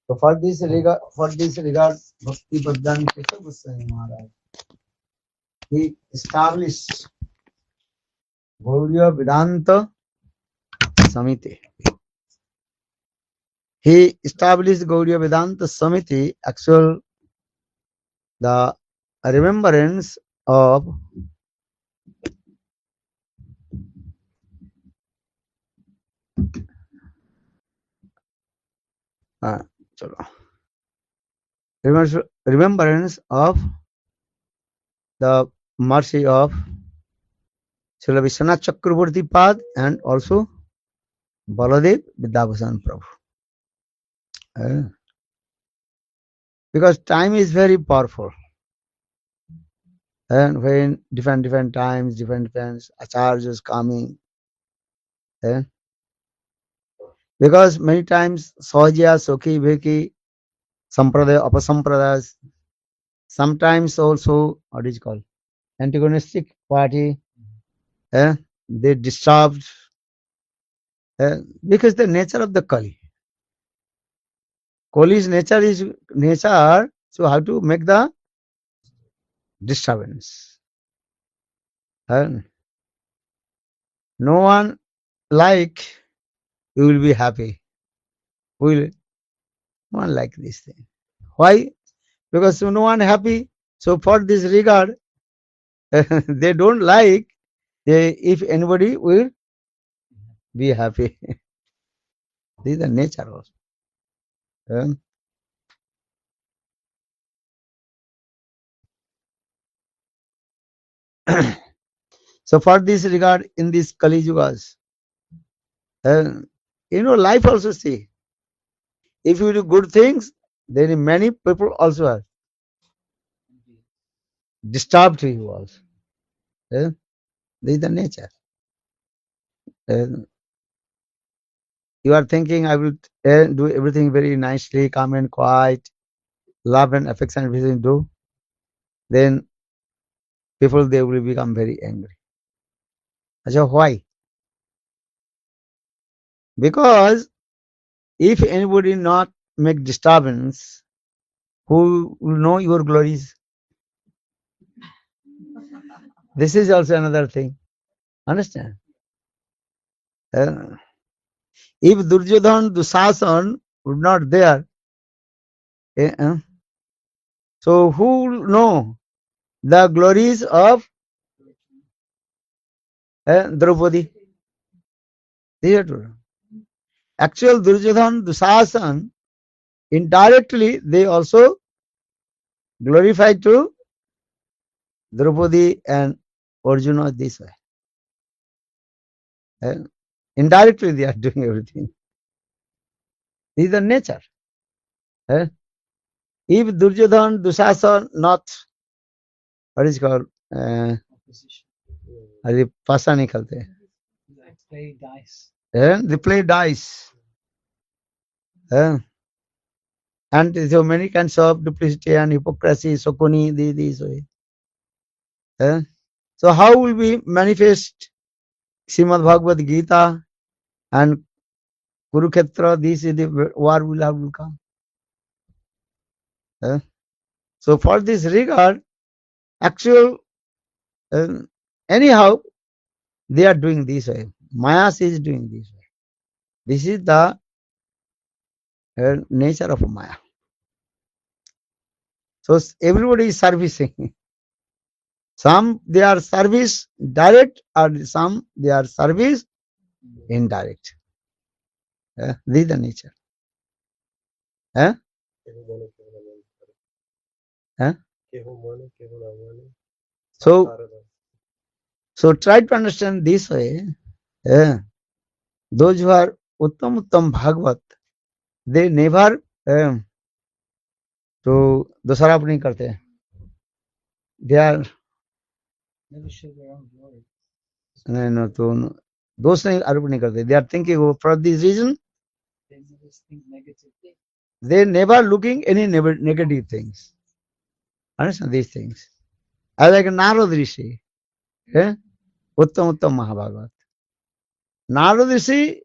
So for this regard, Bhakti Vedanta Goswami Maharaj, he established Gaudiya Vedanta Samiti. He established Gaudiya Vedanta Samiti, actual the remembrance of remembrance of the mercy of Srila Vishwanath Chakraborty Pad and also Baldev Vidhyabhushan Prabhu. Because time is very powerful. And when different times, different acharyas coming. Because many times Sahajya, Sokhi, Veki, Sampraday, Apasampradas, sometimes also what is called antagonistic party, they disturbed because the nature of the Kali. Kali's nature is nature, so how to make the disturbance. No one like you will be happy. Will no one like this thing. Why? Because no one happy. So for this regard, they don't like if anybody will be happy. This is the nature also. So for this regard, in this Kali Yugas, life also see. If you do good things, then many people also are disturbed to you also. This is the nature. You are thinking, I will do everything very nicely, calm and quiet, love and affection, everything do. Then people, they will become very angry. So why? Because if anybody not make disturbance, who will know your glories? This is also another thing. Understand? If Duryodhan, Dusasan would not there, so who will know the glories of Draupadi? Actual Duryodhan, Dusasan, indirectly they also glorify to Draupadi and Arjuna this way. Indirectly they are doing everything. This is the nature. If Duryodhan, Dusasan not, what is called, अरे पासा नहीं खेलते they play dice. And so many kinds of duplicity and hypocrisy, sokoni, this way. So how will we manifest Srimad Bhagavad Gita and Kurukshetra? This is the war will have to come. So for this regard, actual anyhow they are doing this way. Mayas is doing this way. This is the nature of Maya. So everybody is servicing. Some they are service direct, or some they are service indirect. This is the nature. So try to understand this way. Those who are Uttam Bhagavat, they never तो दूसरा नहीं करते. They are no, तो दोष नहीं आरोप नहीं करते. They are thinking for this reason. They never looking any negative things. Understand these things? I like Narad Rishi, Uttam Mahabhagat. Narad Rishi,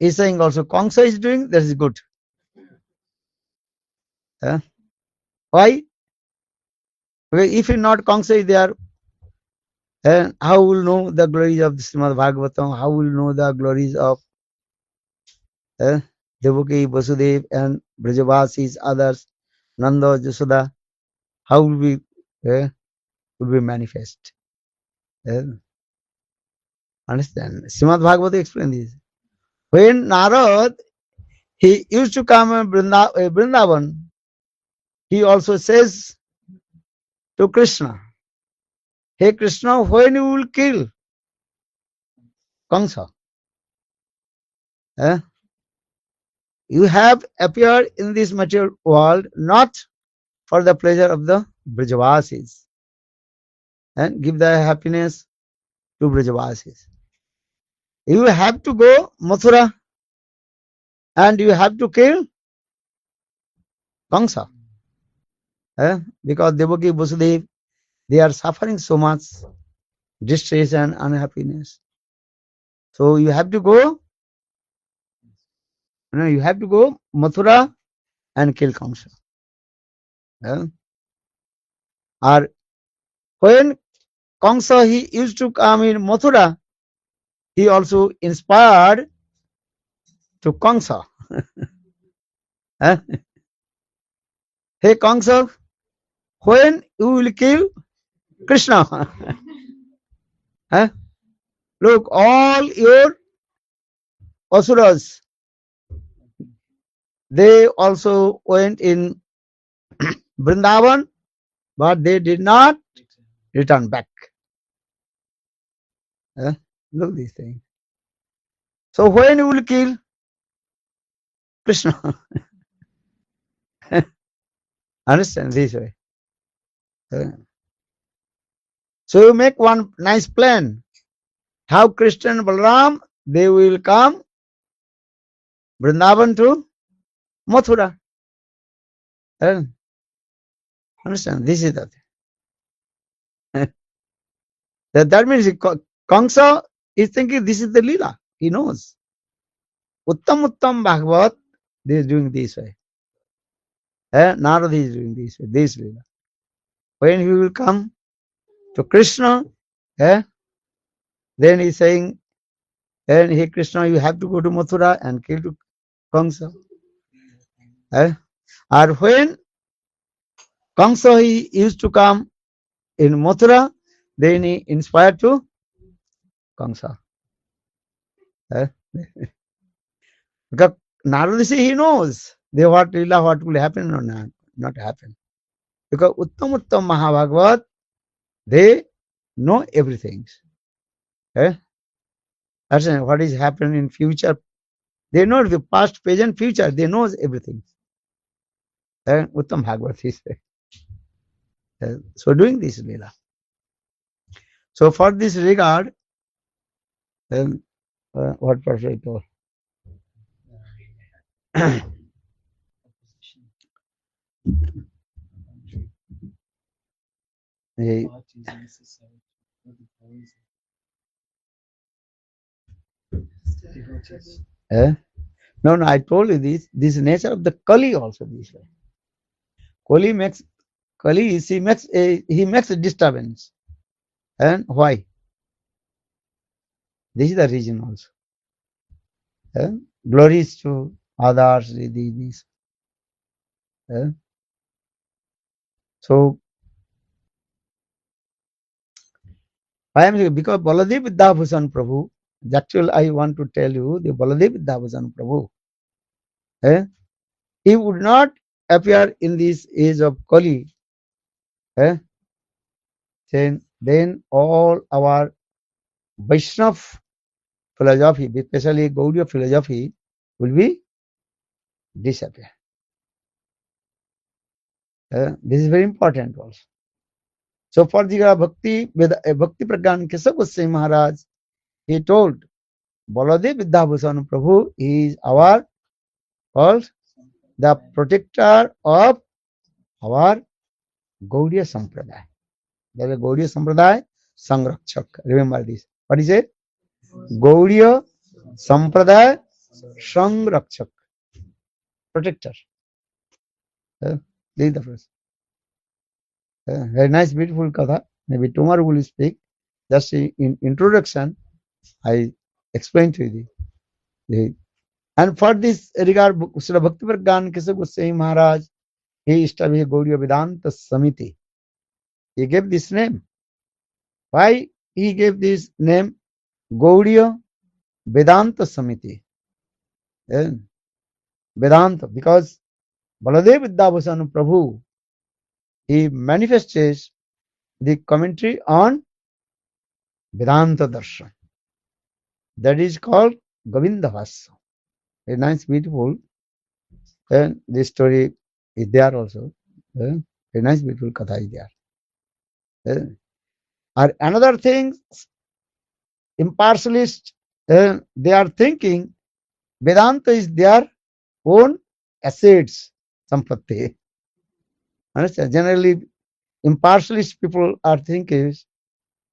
he's saying also Kamsa is doing, that is good. Why? Because if not Kamsa is there, how will know the glories of the Srimad Bhagavatam? How will know the glories of Devaki, Vasudev, and Brajavasis, others, Nanda, Jasoda? How will be manifest? Uh, Understand? Srimad Bhagavatam explains this. When Narad, he used to come in Vrindavan, he also says to Krishna, hey Krishna, when you will kill Kamsa, you have appeared in this material world not for the pleasure of the Brajavasis and give the happiness to Brajavasis. You have to go Mathura and you have to kill Kamsa. Because Devaki Vasudev, they are suffering so much distress and unhappiness. So you have to go, you have to go Mathura and kill Kamsa. Or when Kamsa he used to come in Mathura, he also inspired to Kamsa. Hey Kamsa, when you will kill Krishna, look, all your asuras, they also went in Vrindavan, but they did not return back. Look these things. So when you will kill Krishna, understand this way. So you make one nice plan. How Krishna and Balaram, they will come Vrindavan to Mathura. Understand? This is the thing. That means Kamsa is thinking this is the Leela. He knows. Uttam Bhagavat, they is doing this way. Narada is doing this way. This Leela. When he will come to Krishna, then he is saying, and hey Krishna, you have to go to Mathura and kill to Kamsa. Or when Kamsa he used to come in Mathura, then he inspired to Kamsa. Because Narada he knows what Leela, what will happen or not happen. Because Uttam Mahabhagavat, they know everything. That's what is happening in future. They know the past, present, future. They know everything. Uttam Bhagavat is so doing this Leela. So for this regard, what Prabhu told. No, I told you this. This nature of the Kali also this way. Kali makes he makes a disturbance. And why? This is the reason also. Glories to others, this. So I am saying because Baldev Vidhyabhushan Prabhu, actually I want to tell you the Baldev Vidhyabhushan Prabhu. He would not appear in this age of Kali. Then all our Vaishnav philosophy, especially Gaudiya philosophy, will be disappear. This is very important also. So for the Bhakti Pragyan Keshav Goswami Maharaj, he told Baladev Vidhyabhushan Prabhu is our called the protector of our Gaudiya Sampraday. That is Gaudiya Sampraday Sangrakshak. Remember this. What is it? Gaudiya Sampraday Sangrakshak, protector. This is the first. Very nice, beautiful katha. Maybe tomorrow we will speak. Just in introduction, I explained to you. And for this regard, Srila Bhakti Pragyan Kesa Goswami Maharaj, he established Gaudiya Vedanta Samiti. He gave this name. Why he gave this name? Gaudiya Vedanta Samiti. Vedanta, because Baldev Vidhyabhushan Prabhu, he manifests the commentary on Vedanta Darshan. That is called Govindavasa. A nice, beautiful. And this story is there also. A nice, beautiful katha is there. Or another thing, impartialists, they are thinking Vedanta is their own assets, sampatti. Understand? Generally, impartialist people are thinking,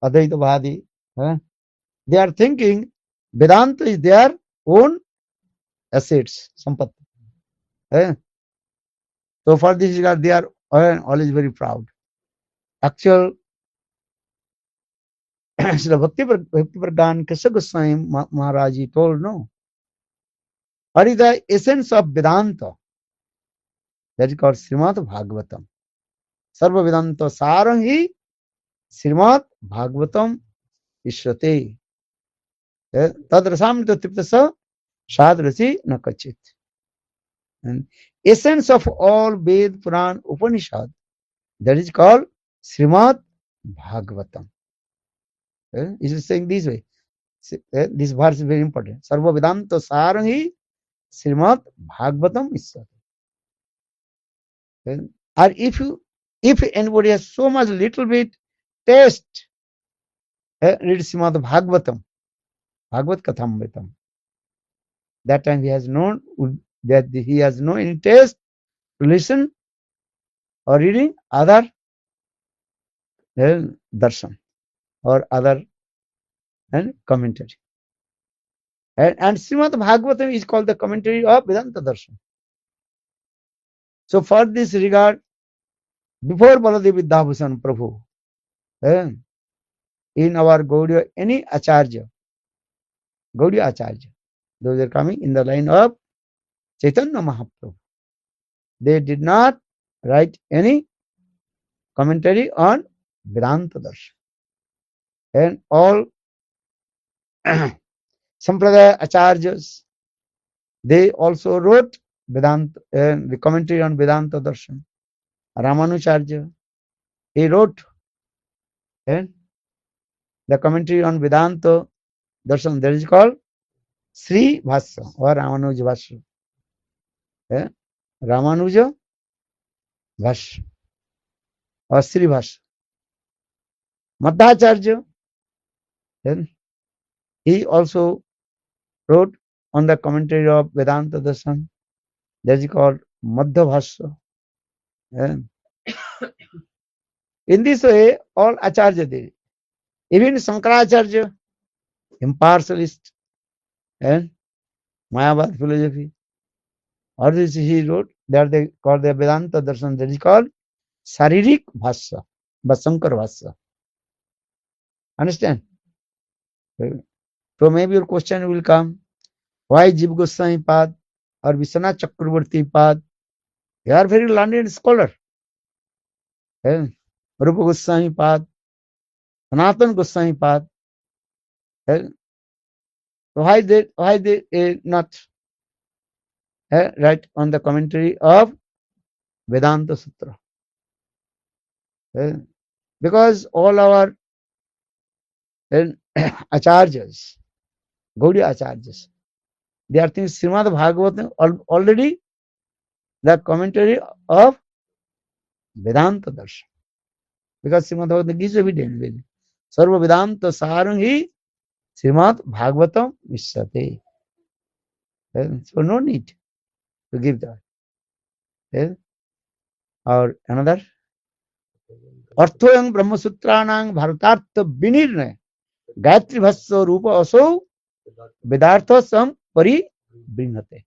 Advaitavadi, they are thinking Vedanta is their own assets, sampatti. So for this regard, they are always very proud. Actual Srila Bhakti Pradhan Krishna Goswami Maharaj he told, no. What is the essence of Vedanta? That is called Srimad Bhagavatam. Sarva Vedanta Sarangi Srimad Bhagavatam Ishrate. Tadrasamrita Triptasa Shadrasi Nakachit. And essence of all Ved, Puran, Upanishad, that is called Srimad Bhagavatam. It is saying this way. This verse is very important. Sarva Vedanta Sarangi Srimad Bhagavatam Ishrate. Or if anybody has so much little bit taste, read Srimad Bhagavatam, Bhagavad Kathamritam. That time he has known that he has no any taste to listen or reading other darshan or other commentary. And Srimad Bhagavatam is called the commentary of Vedanta darshan. So for this regard, before Baldev Vidhyabhushan Prabhu, in our Gaudiya, any Acharya, Gaudiya Acharya, those are coming in the line of Chaitanya Mahaprabhu. They did not write any commentary on Vedanta Darshan. And all Sampraday Acharyas, they also wrote Vedanta, the commentary on Vedanta Darshan. Ramanujarya, he wrote the commentary on Vedanta Darshan. That is called Sri Bhasya or Ramanuja Bhasya. Ramanuja Bhasya or Sri Bhasya. Madhacharya, he also wrote on the commentary of Vedanta Darshan. That is called Madhya Bhasya. In this way, all Acharya did. Even Sankaracharya, impartialist, and Mayavad philosophy. All this he wrote, that they called the Vedanta Darshan. That is called Sharirik Bhasya, but Sankar Bhasya. Understand? So maybe your question will come, why Jiva Goswami Pad or Vishwanath Chakravarti Pad? They are very learned scholar. Rupa Goswami Pad, Sanatana Goswami Pad. So why they not write on the commentary of Vedanta Sutra? Because all our acharyas, Gaudiya acharyas, they are thinking Srimad Bhagavatam already the commentary of Vedanta Darshan. Because Srimad Bhagavatam gives evidence. Sarva Vedanta Sarangi Srimad Bhagavatam Vishyate. So no need to give that. Or another. Arthoyang Brahma Sutranang Bharatartha Vinirnaya Gayatri Bhasya Rupa Aso Vedartha Sam Pari bringhate.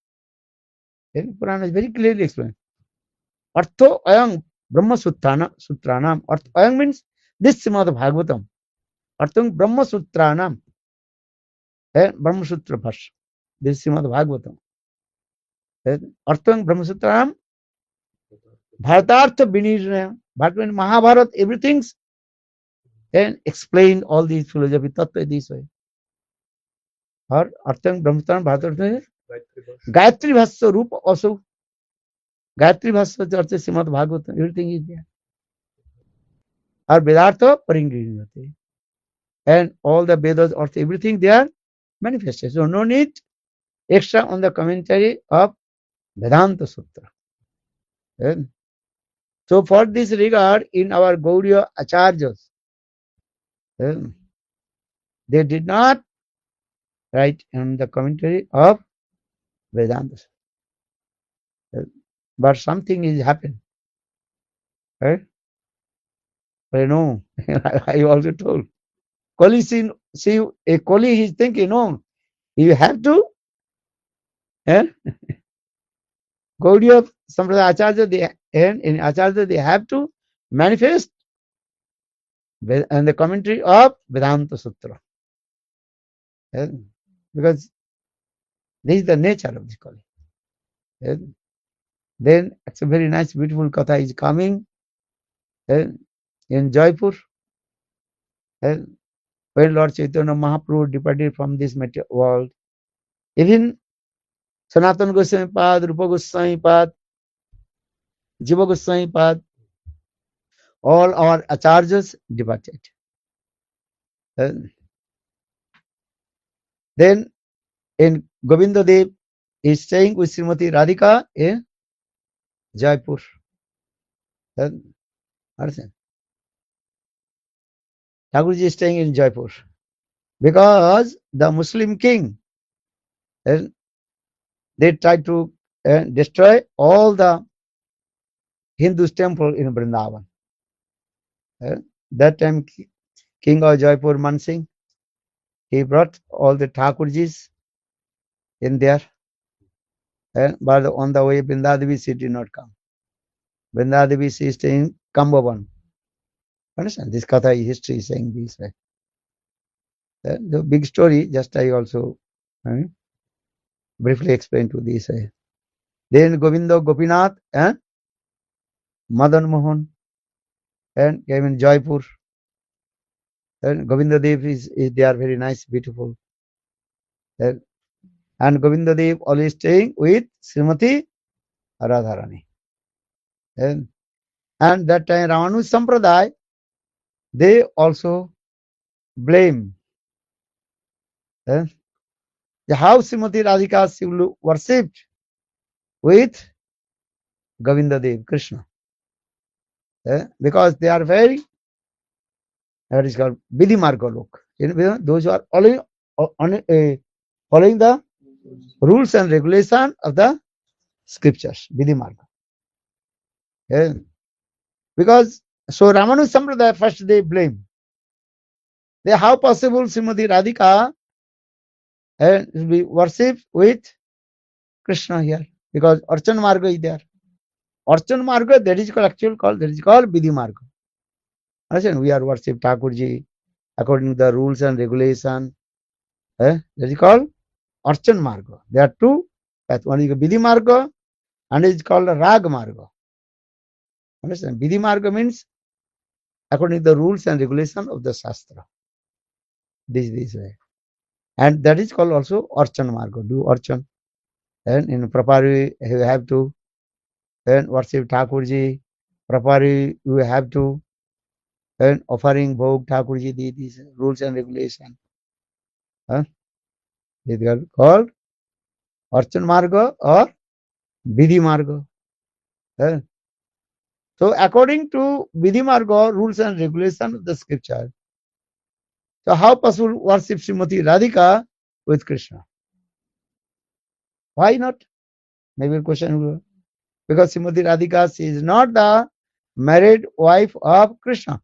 Then Purana is very clearly explained. Artho ayam Brahma Sutranam. Ayam means this Srimad Bhagavatam. Artham Brahma Sutranam. Brahma Sutra Bhasha. This is Srimad Bhagavatam. Artham Brahma Sutranam. Bharatartha Vinirnaya. Bharat means Mahabharat, everything's and explain all these philosophy tattva this way. Or Artham Brahma Sutranam Bharatartha Gayatri Bhasya Rupa also. Gayatri Bhasya Charcha Srimad Bhagavatam. Everything is there. Or Vedartha Paringrinati. And all the Vedas, also everything they are manifested. So no need extra on the commentary of Vedanta Sutra. And so for this regard, in our Gaudiya Acharyas, they did not write in the commentary of Vedanta Sutra. But something is happened. Right? I know. I also told. Koli see a Koli is thinking, no, you have to Gaudiya Sampraday Acharya, and in Acharya they have to manifest and the commentary of Vedanta Sutra. Because this is the nature of the Kali. Then it's a very nice, beautiful Katha is coming in Jaipur. When Lord Chaitanya Mahaprabhu departed from this material world, even Sanatana Goswami Pad, Rupa Goswami Pad, Jiva Goswami Pad, all our acharyas departed. Then in Govinda Dev is staying with Srimati Radhika in Jaipur. Understand? Thakurji is staying in Jaipur because the Muslim king, they tried to destroy all the Hindu temple in Vrindavan. That time, King of Jaipur, Mansingh, he brought all the Thakurjis in there. But on the way, Vrindadevi she did not come. Vrindadevi she is staying in Kambavan. Understand? This Katha history is saying this way. The big story, just I also briefly explain to this way. Then Govinda Gopinath and Madan Mohan and came in Jaipur. And Govinda Dev is they are very nice, beautiful. And Govinda Dev always staying with Srimati Radharani. And that time Ramanu Sampraday, they also blame how Srimati Radhika she will worshipped with Govinda Dev, Krishna. Because they are very, that is called Vidhi Marga Lok. Those who are following the rules and regulation of the scriptures, Vidhi Marga. Because so Ramanu Sampradaya first they blame. They how possible Srimati Radhika will be worshipped with Krishna here, because Archan Marga is there. Archan Marga, that is called actual called, that is called Vidhi Marga. Understand? We are worship Thakurji according to the rules and regulation. That is called Archan Marga. There are two paths. One is Vidhi Marga and it is called Rag Marga. Understand? Vidhi Marga means according to the rules and regulation of the Shastra. This way. And that is called also Archan Marga. Do Archan. And in Prapari you have to and worship Thakurji. Prapari you have to and offering Bhog Thakurji, these rules and regulation. They are called Archan Marga or Vidhi Marga. So according to Vidhi Marga, rules and regulation of the scripture, so how possible worship Srimati Radhika with Krishna? Why not? Maybe a question will go. Because Srimati Radhika, she is not the married wife of Krishna.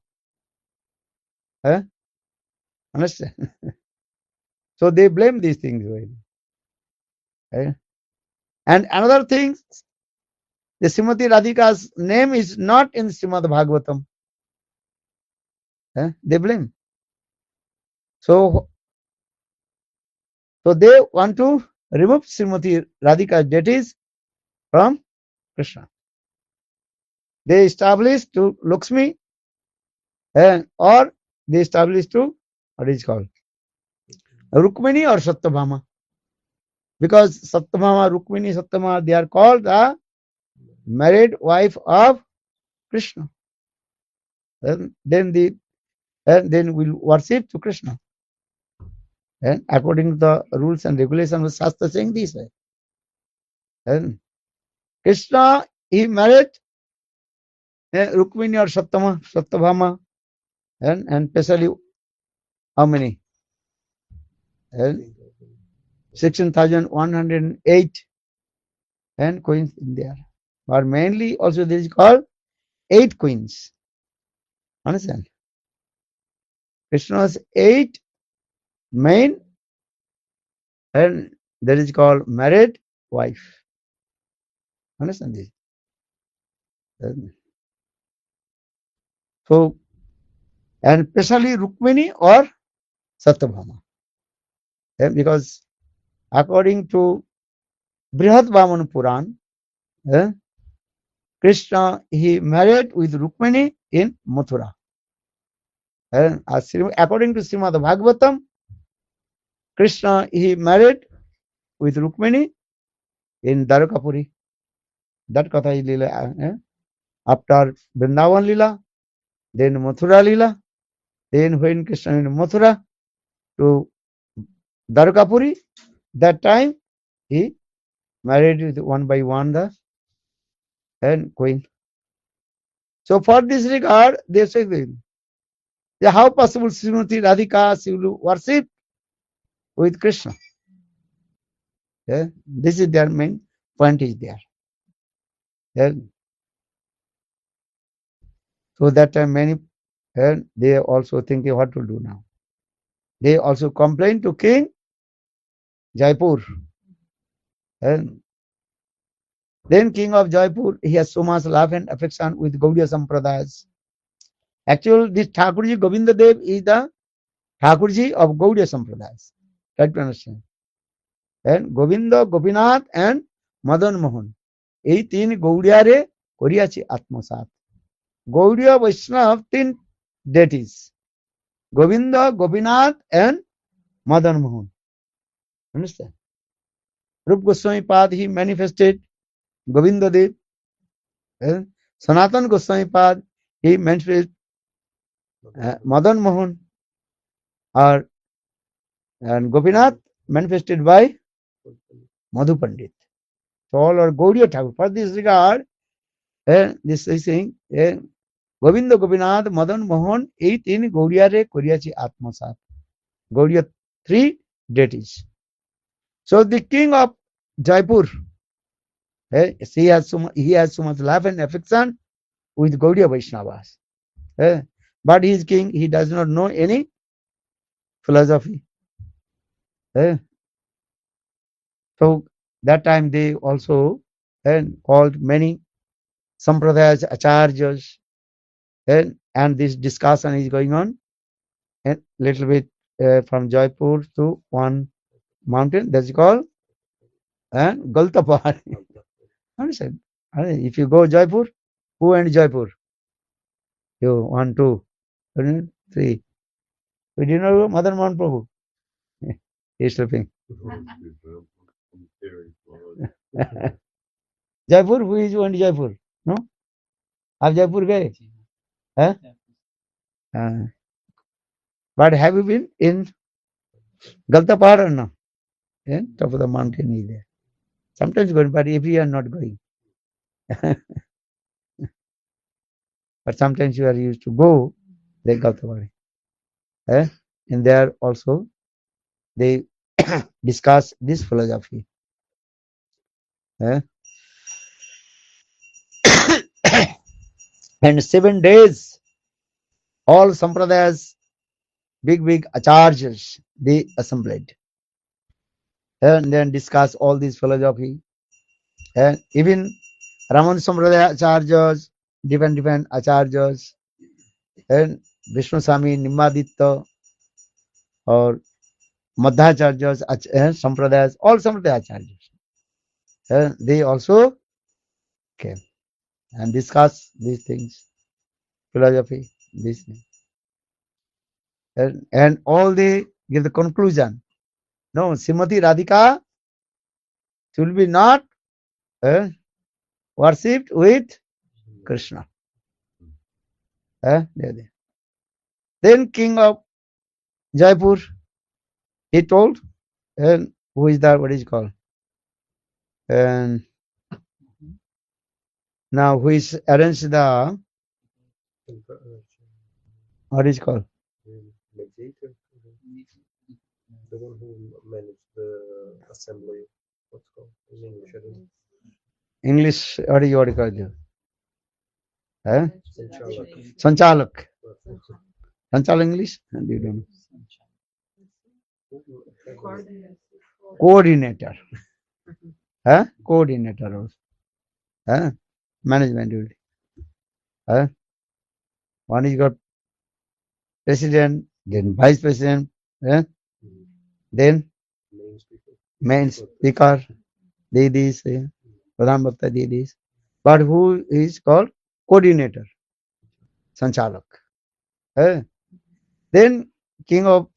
Understand? So they blame these things. Eh? And another thing, the Srimati Radhika's name is not in Srimad Bhagavatam. They blame. So they want to remove Srimati Radhika's deities from Krishna. They established to Lakshmi, or they established to, what is it called, Rukmini or Satyabhama. Because Satyabhama, Rukmini, Satyabhama, they are called the married wife of Krishna. Then we'll worship to Krishna. And according to the rules and regulations of Shastra saying this way. And Krishna, he married Rukmini or Satyabhama, and especially how many? 16,108 and queens in there. But mainly also this is called 8 queens. Understand? Krishna's 8 main, and that is called married wife. Understand this? So, and especially Rukmini or Satyabhama. Because according to Brihad Vaman Puran, Krishna, he married with Rukmini in Mathura. According to Srimad Bhagavatam, Krishna, he married with Rukmini in Dwarakapuri. That katha is Lila. After Vrindavan Lila, then Mathura Lila, then when Krishna in Mathura to Dwarakapuri, that time he married with one by one the queen. So for this regard, they say, how possible Srimati Radhika she will worship with Krishna? This is their main point is there. So that time many, they also thinking what to do now. They also complain to King Jaipur. And then King of Jaipur, he has so much love and affection with Gaudiya Sampradayas. Actually, this Thakurji Govinda Dev is the Thakurji of Gaudiya Sampradayas. Try to understand. And Govinda, Gopinath and Madan Mohan. এই 3 গৌড়িয়ারে করিয়াছি আত্মসাৎ। Gaudiya Vaishnava 3 deities. Govinda, Gopinath and Madan Mohan. Understand? Rup Goswami Pad, he manifested Govinda Dev. Sanatan Goswami Pad, he manifested Madan Mohan. And Gopinath manifested by Madhu Pandit. So all are Gaudiya Thakur. For this regard, this is saying, Govinda, Gopinath, Madan Mohan, 8 in Gaudiya re Koriyachi Atmasat. Gaudiya 3 deities. So the king of Jaipur, he has so much love and affection with Gaudiya Vaishnavas. But he is king, he does not know any philosophy. So that time they also called many Sampradayas, Acharyas, and this discussion is going on a little bit from Jaipur to one mountain that's called Galtapahar. Understand? If you go Jaipur, who and Jaipur? You 1, 2, 3. We did not go Madan Mohan Prabhu. He's sleeping. Jaipur, who is went Jaipur? No? Have Jaipur gaye? But have you been in Galtapahar or no? Top of the mountain is there. Sometimes going, but if you are not going. But sometimes you are used to go, like Galtapahar. And there also they discuss this philosophy. And 7 days, all Sampradayas, big acharyas, they assembled. and then discuss all this philosophy. And even Raman Sampraday acharyas, different acharyas, and Vishnu Swami, Nimaditya, or Madhacharyas, Sampradayas, all Sampradaya acharyas. And they also came and discuss these things, philosophy, these things. And all they give the conclusion. No, Srimati Radhika should be not uh, worshipped with Krishna. Then king of Jaipur, he told, and who is that? What is it called? And now who is arranged the, what is it called? Mediator, the one who managed the assembly. What's it called in English? I don't know. English, what do you call it? Sanchalak. Sanchalak. Sanchalak English? And you don't know. Coordinator. Coordinator also. Management duty. One is got president, then vice president, then main speaker, this, Pradhan Bhakta, this. But who is called coordinator? Sanchalak. Then king of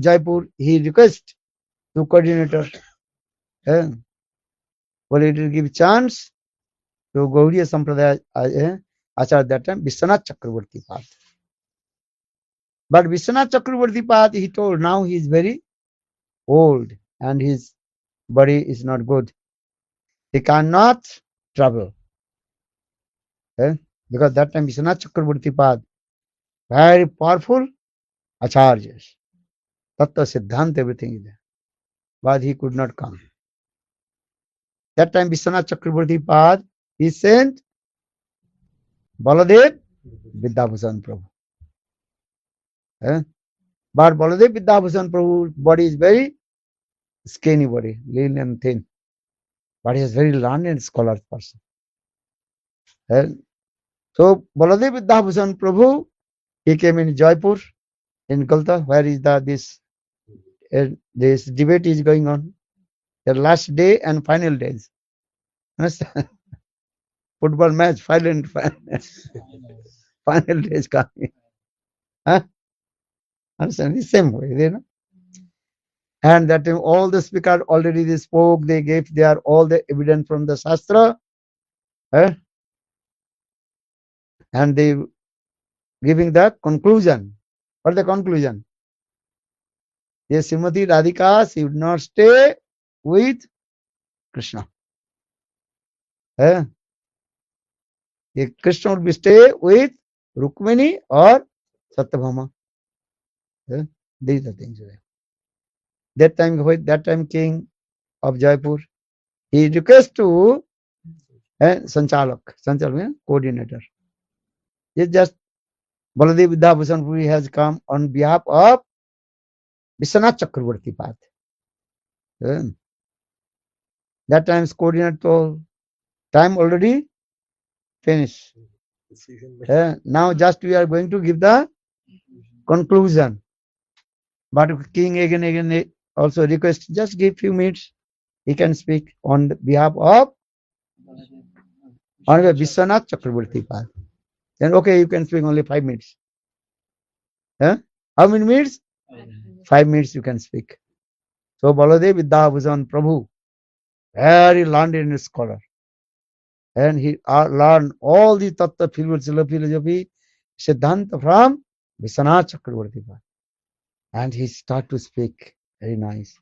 Jaipur, he request to coordinator. Well, it will give chance to Gaudiya Sampraday Acharya that time, Vishwanath Chakravarti path. But Vishwanath Chakravarti path, he told, now he is very old and his body is not good. He cannot travel. Because that time Vishwanath Chakravarti path, very powerful acharyas. Tattva Siddhanta, everything is there. But he could not come. That time Vishwanath Chakravarti path, he sent Baldev Vidhyabhushan Prabhu. But Baladev Vidhyabhushan Prabhu's body is very skinny body, lean and thin. But he is very learned and scholar person. So Baladev Vidhyabhushan Prabhu, he came in Jaipur, in Kolkata, where is this debate is going on. The last day and final days. Understand? Football match, final days coming. Understand? The same way, you know. And that time all the speakers already they spoke, they gave their all the evidence from the Shastra. And they giving the conclusion. What the conclusion? Yes, Srimati Radhika, she would not stay with Krishna. Krishna would be stay with Rukmini or Satyabhama. These are things. That time king of Jaipur, he requests to Sanchalak means coordinator. It's just Baladev Vidhyabhushan Puri has come on behalf of Vishwanath Chakravarti path. That time's coordinator told, time already finished. Now just we are going to give the conclusion. But king again also request, just give few minutes. He can speak on behalf of Vishwanath Chakravarti path. Then okay, you can speak only 5 minutes. How many minutes? 5 minutes you can speak. So Baladev Vidhyabhushan Prabhu, very learned and scholar. And he learned all the Tattva philosophy, Siddhanta from Vishwanath Chakravarti path. And he start to speak very nice.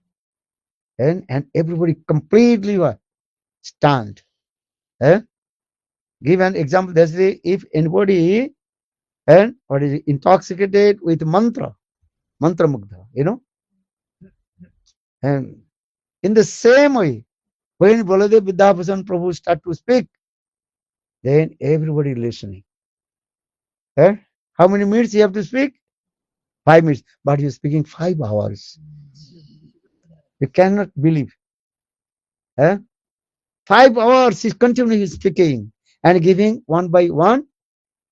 And everybody completely stand. Give an example. That's the, if anybody intoxicated with mantra mugdha, and in the same way, when Baladev Vidhyabhushan Prabhu start to speak, then everybody listening. How many minutes you have to speak? 5 minutes. But you're speaking 5 hours. You cannot believe. 5 hours is continuing speaking and giving one by one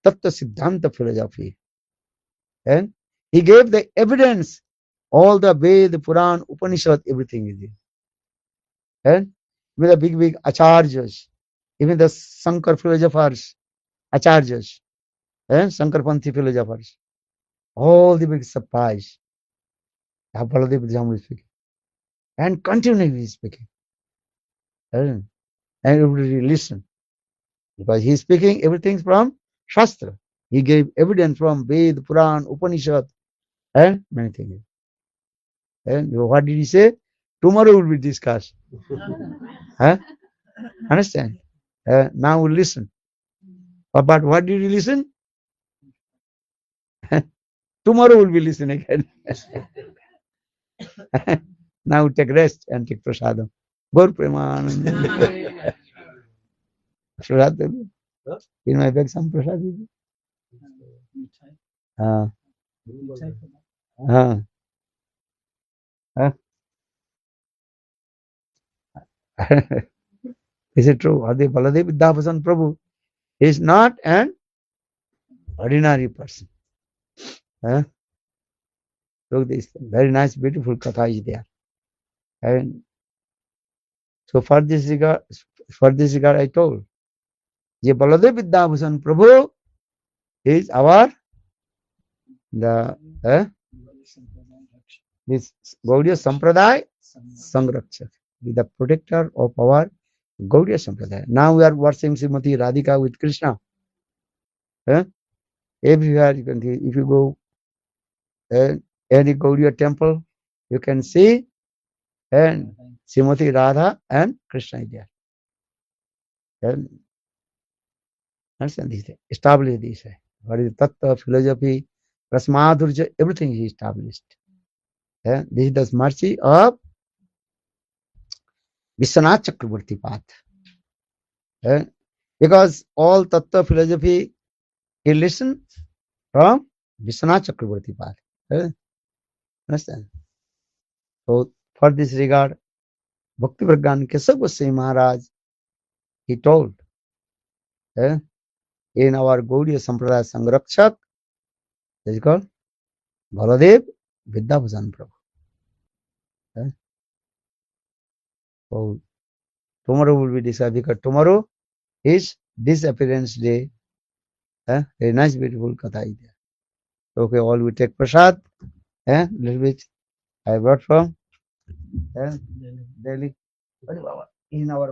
Tattva Siddhanta philosophy. And he gave the evidence, all the Ved, Puran, Upanishad, everything is there. And with the big acharyas, even the Sankar philosophers, acharyas, and Sankarpanthi philosophers, all the big surprise. Baldev Vidhyabhushan is speaking. And continually speaking. And everybody listen. Because he is speaking everything from Shastra. He gave evidence from Ved, Puran, Upanishad, and many things. And what did he say? Tomorrow will be discussed. Huh? Understand? Now we'll listen. But what did you listen? Tomorrow we'll be listening again. Now take rest and take prasadam. Gaur Premanand. Prasad. Huh? In my bag some prasad. Uh, uh, uh. Is it true? Adi Baldev Vidhyabhushan Prabhu is not an ordinary person. Look, this very nice, beautiful katha is there. And so for this regard, I told, Ye Baldev Vidhyabhushan Prabhu is our this Gaudiya Sampraday Sangrakshak, the protector of our Gaudiya Sampradaya. Now we are worshipping Srimati Radhika with Krishna. Everywhere you can see, if you go any Gaudiya temple, you can see and Srimati Radha and Krishna is there. And understand this thing. Establish this. What is Tattva, philosophy, Rasmadhurja, everything is established. This is the mercy of Vishwanath Chakravarti path. Because all Tattva philosophy he listen from Vishwanath Chakravarti path. Understand? So for this regard, Bhakti Pragyan Keshav Goswami Maharaj, he told in our Gaudiya Sampradaya Sangrakshak, that is called Baldev Vidhyabhushan Prabhu. So tomorrow will be decided because tomorrow is disappearance day. A nice beautiful katha is there. Okay, all we take prasad. Little bit I brought from Delhi. In our